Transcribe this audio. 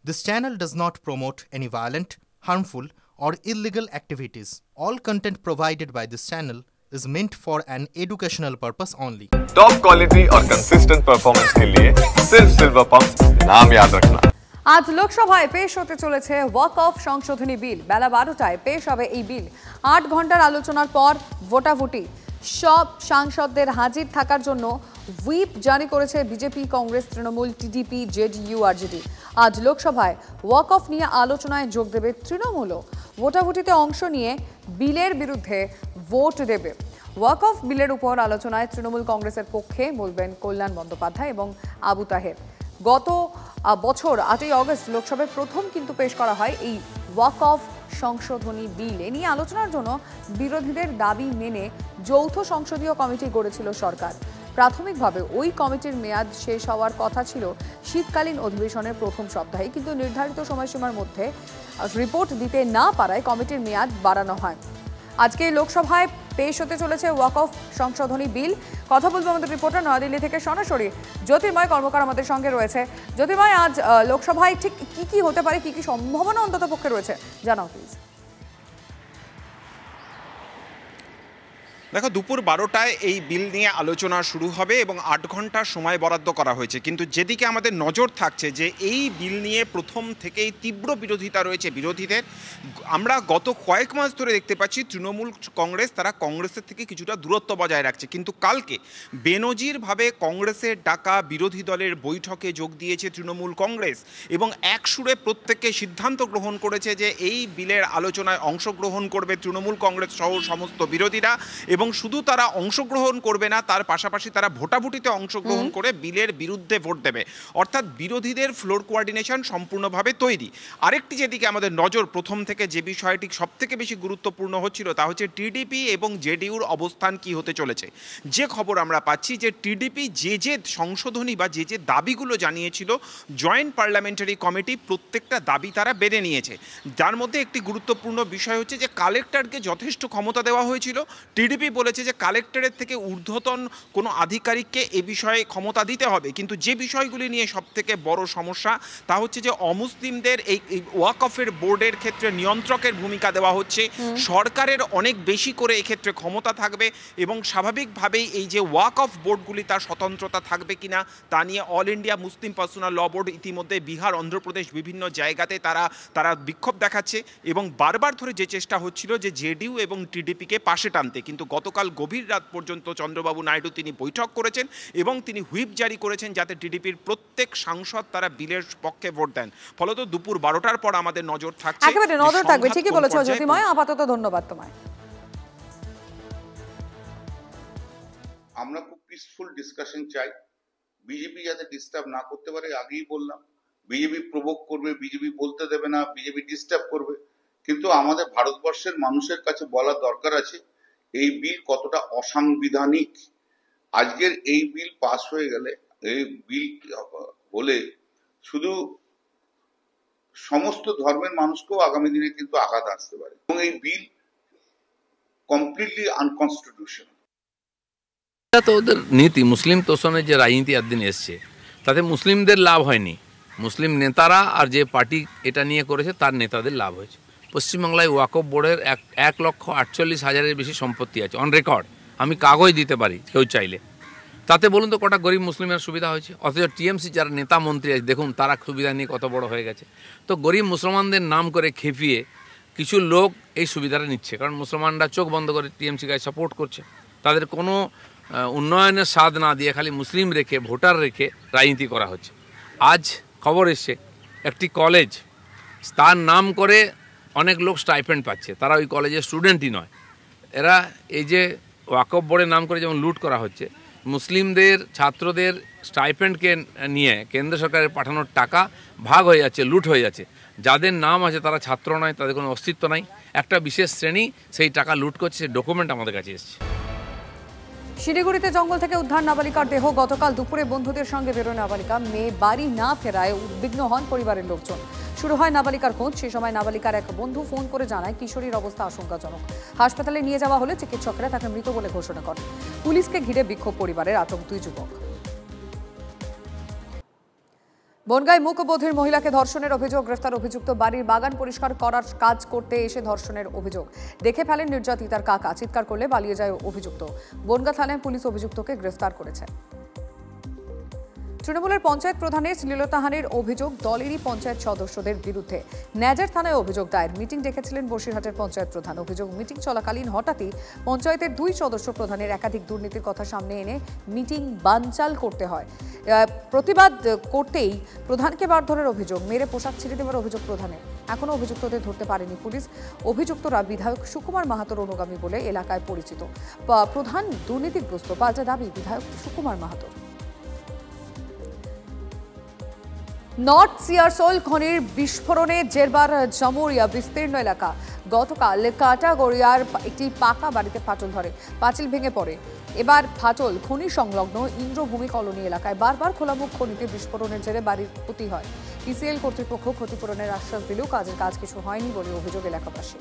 This channel does not promote any violent, harmful, or illegal activities. All content provided by this channel is meant for an educational purpose only. Top quality और consistent performance के लिए सिर्फ silver pump नाम याद रखना। আজ লোকসভায় পেশ হতে চলেছে ওয়াক অফ সংশোধনী বিল। বেলা 12টায় পেশ হবে এই বিল। 8 ঘন্টার আলোচনার পর ভোটাভুটি। সব সাংসদদের হাজির থাকার জন্য হুইপ জারি করেছে BJP, Congress, Trinamool, TDP, JDU, RJD. আজ লোকসভায় ওয়াক অফ নিয়ে আলোচনায় যোগ দেবে তৃণমূলও। ভোটাভুটিতে অংশ নিয়ে বিলের বিরুদ্ধে ভোট দেবে। ওয়াক অফ বিলের উপর আলোচনায় তৃণমূল কংগ্রেসের পক্ষে বলবেন কল্যাণ বন্দ্যোপাধ্যায় এবং আবু তাহের। গত বছর 8ই অগস্ট লোকসভায় প্রথম কিন্তু পেশ করা হয় এই ওয়াক অফ সংশোধনী বিল। এ নিয়ে আলোচনার জন্য বিরোধীদের দাবি মেনে যৌথ সংসদীয় কমিটি গড়েছিল সরকার। প্রাথমিকভাবে ওই কমিটির মেয়াদ শেষ হওয়ার কথা ছিল শীতকালীন অধিবেশনের প্রথম সপ্তাহে, কিন্তু নির্ধারিত সময়সীমার মধ্যে রিপোর্ট দিতে না পারায় কমিটির মেয়াদ বাড়ানো হয়। আজকে লোকসভায় পেশ হতে চলেছে ওয়াক অফ সংশোধনী বিল। কথা বলবো আমাদের রিপোর্টার নয়াদিল্লি থেকে সরাসরি জ্যোতির্ময় কর্মকার আমাদের সঙ্গে রয়েছে। জ্যোতির্ময়, আজ লোকসভায় ঠিক কি হতে পারে, কি সম্ভাবনা অন্তত পক্ষে রয়েছে, জানাও প্লিজ। দেখো, দুপুর 12টায় এই বিল নিয়ে আলোচনা শুরু হবে এবং 8 ঘন্টা সময় বরাদ্দ করা হয়েছে। কিন্তু যেদিকে আমাদের নজর থাকছে যে এই বিল নিয়ে প্রথম থেকেই তীব্র বিরোধিতা রয়েছে বিরোধীদের। আমরা গত কয়েক মাস ধরে দেখতে পাচ্ছি তৃণমূল কংগ্রেস তারা কংগ্রেসের থেকে কিছুটা দূরত্ব বজায় রাখছে, কিন্তু কালকে বেনজিরভাবে কংগ্রেসের ডাকা বিরোধী দলের বৈঠকে যোগ দিয়েছে তৃণমূল কংগ্রেস এবং এক সুরে প্রত্যেককে সিদ্ধান্ত গ্রহণ করেছে যে এই বিলের আলোচনায় অংশগ্রহণ করবে তৃণমূল কংগ্রেস সহ সমস্ত বিরোধীরা। এবং শুধু তারা অংশগ্রহণ করবে না, তার পাশাপাশি তারা ভোটাভুটিতে অংশগ্রহণ করে বিলের বিরুদ্ধে ভোট দেবে। অর্থাৎ বিরোধীদের ফ্লোর কোঅর্ডিনেশন সম্পূর্ণভাবে তৈরি। আরেকটি যেদিকে আমাদের নজর প্রথম থেকে যে বিষয়টি সবথেকে বেশি গুরুত্বপূর্ণ হচ্ছিল তা হচ্ছে টিডিপি এবং জেডিইউর অবস্থান কি হতে চলেছে। যে খবর আমরা পাচ্ছি যে টিডিপি যে সংশোধনী বা যে দাবিগুলো জানিয়েছিল জয়েন্ট পার্লামেন্টারি কমিটি প্রত্যেকটা দাবি তারা বেড়ে নিয়েছে। যার মধ্যে একটি গুরুত্বপূর্ণ বিষয় হচ্ছে যে কালেক্টরকে যথেষ্ট ক্ষমতা দেওয়া হয়েছিল। টিডিপি বলেছে যে কালেক্টরের থেকে ঊর্ধ্বতন কোনো আধিকারিককে এ বিষয়ে ক্ষমতা দিতে হবে। কিন্তু যে বিষয়গুলি নিয়ে সবথেকে বড় সমস্যা তা হচ্ছে যে অমুসলিমদের এই ওয়াক অফের বোর্ডের ক্ষেত্রে নিয়ন্ত্রকের ভূমিকা দেওয়া হচ্ছে। সরকারের অনেক বেশি করে এক্ষেত্রে ক্ষমতা থাকবে এবং স্বাভাবিকভাবেই এই যে ওয়াক অফ বোর্ডগুলি তার স্বতন্ত্রতা থাকবে কিনা তা নিয়ে অল ইন্ডিয়া মুসলিম পার্সোনাল ল বোর্ড ইতিমধ্যে বিহার, অন্ধ্রপ্রদেশ বিভিন্ন জায়গাতে তারা বিক্ষোভ দেখাচ্ছে এবং বারবার ধরে যে চেষ্টা হচ্ছিল যে জেডিইউ এবং টিডিপিকে পাশে টানতে। কিন্তু গতকাল গভীর রাত পর্যন্ত চন্দ্রবাবু নাইডু তিনি বৈঠক করেছেন এবং তিনি হুইপ জারি করেছেন যাতে টিডিপির প্রত্যেক সাংসদ তারা বিলের পক্ষে ভোট দেন। ফলত দুপুর 12টার পর আমাদের নজর থাকছে, একেবারে নজর থাকবে। ঠিকই বলেছো জ্যোতির্ময়, আপাতত ধন্যবাদ তোমায়। আমরা খুব পিসফুল ডিসকাশন চাই। বিজেপি যাতে ডিস্টার্ব না করতে পারে, আগেই বললাম বিজেপি প্রভোগ করবে, বিজেপি বলতে দেবে না, বিজেপি ডিস্টার্ব করবে। কিন্তু আমাদের ভারতবর্ষের মানুষের কাছে বলা দরকার আছে এই বিল কতটা অসাংবিধানিক। আজকের এই বিল পাস হয়ে গেলে, এই বিল হলে শুধু সমস্ত ধর্মের মানুষকেও আগামী দিনে কিন্তু আঘাত আসতে পারে এবং এই বিল কমপ্লিটলি আনকনস্টিটিউশনাল। তো ওদের নীতি মুসলিম তোষণের যে রাজনীতি একদিন এসছে তাতে মুসলিমদের লাভ হয়নি, মুসলিম নেতারা আর যে পার্টি এটা নিয়ে করেছে তার নেতাদের লাভ হয়েছে। পশ্চিমবাংলায় ওয়াকফ বোর্ডের 1,48,000-এর বেশি সম্পত্তি আছে অন রেকর্ড, আমি কাগজ দিতে পারি কেউ চাইলে। তাতে বলুন তো কটা গরিব মুসলিমের সুবিধা হয়েছে? অথচ টিএমসি যারা নেতা মন্ত্রী আছে দেখুন তারা সুবিধা নিয়ে কত বড় হয়ে গেছে। তো গরিব মুসলমানদের নাম করে খেপিয়ে কিছু লোক এই সুবিধাটা নিচ্ছে, কারণ মুসলমানরা চোখ বন্ধ করে টিএমসিকে সাপোর্ট করছে। তাদের কোনো উন্নয়নের স্বাদ না দিয়ে খালি মুসলিম রেখে ভোটার রেখে রাজনীতি করা হচ্ছে। আজ খবর এসছে একটি কলেজ, তার নাম করে অনেক লোক স্টাইপেন্ড পাচ্ছে, তারা ওই কলেজের স্টুডেন্টই নয়। এরা এই যে ওয়াকফ বোর্ডের নাম করে যেমন লুট করা হচ্ছে, মুসলিমদের ছাত্রদের স্টাইপেন্ডকে নিয়ে কেন্দ্র সরকারের পাঠানোর টাকা ভাগ হয়ে যাচ্ছে, লুট হয়ে যাচ্ছে। যাদের নাম আছে তারা ছাত্র নয়, তাদের কোনো অস্তিত্ব নাই, একটা বিশেষ শ্রেণী সেই টাকা লুট করছে, সেই ডকুমেন্ট আমাদের কাছে এসছে। শিলিগুড়িতে জঙ্গল থেকে উদ্ধার নাবালিকার দেহ। গতকাল দুপুরে বন্ধুদের সঙ্গে বেরোয় নাবালিকা, মেয়ে বাড়ি না ফেরায় উদ্বিগ্ন হন পরিবারের লোকজন। শুরু হয় নাবালিকার খোঁজ। সে সময় নাবালিকার এক বন্ধু ফোন করে জানায় কিশোরীর অবস্থা আশঙ্কাজনক। হাসপাতালে নিয়ে যাওয়া হলে চিকিৎসকরা তাকে মৃত বলে ঘোষণা করেন। পুলিশকে ঘিরে বিক্ষোভ পরিবারের, আটক 2 যুবক। বনগাঁয় মূকবধির মহিলাকে ধর্ষণের অভিযোগ, গ্রেফতার অভিযুক্ত। বাড়ির বাগান পরিষ্কার করার কাজ করতে এসে ধর্ষণের অভিযোগ। দেখে ফেলেন নির্যাতিতার কাকা, চিৎকার করলে পালিয়ে যায় অভিযুক্ত। বনগাঁ থানায় পুলিশ অভিযুক্তকে গ্রেফতার করেছে। তৃণমূলের পঞ্চায়েত প্রধানের শ্লীলতাহানির অভিযোগ দলেরই পঞ্চায়েত সদস্যদের বিরুদ্ধে। ন্যাজার থানায় অভিযোগ দায়ের। মিটিং ডেকেছিলেন বসিরহাটের পঞ্চায়েত প্রধান। অভিযোগ, মিটিং চলাকালীন হঠাৎই পঞ্চায়েতের 2 সদস্য প্রধানের একাধিক দুর্নীতির কথা সামনে এনে মিটিং বানচাল করতে হয়। প্রতিবাদ করতেই প্রধানকে মারধরের অভিযোগ, মেরে পোশাক ছিঁড়ে দেওয়ার অভিযোগ প্রধানের। এখনও অভিযুক্তদের ধরতে পারেনি পুলিশ। অভিযুক্তরা বিধায়ক সুকুমার মাহাতোর অনুগামী বলে এলাকায় পরিচিত। প্রধান দুর্নীতিগ্রস্ত, পাল্টা দাবি বিধায়ক সুকুমার মাহাতোর। নর্থ সিয়ারসোল খনির বিস্ফোরণে জেরবার জামুরিয়া বিস্তীর্ণ এলাকা। গতকাল কাটাগড়িয়ার একটি পাকা বাড়িতে ফাটল ধরে, পাঁচিল ভেঙে পড়ে। এবার ফাটল খনি সংলগ্ন ইন্দ্রভূমি কলোনি এলাকায়। বারবার খোলামুখ খনিতে বিস্ফোরণের জেরে বাড়ির ক্ষতি হয়। ইসিএল কর্তৃপক্ষ ক্ষতিপূরণের আশ্বাস দিলেও কাজের কাজ কিছু হয়নি বলে অভিযোগ এলাকাবাসী।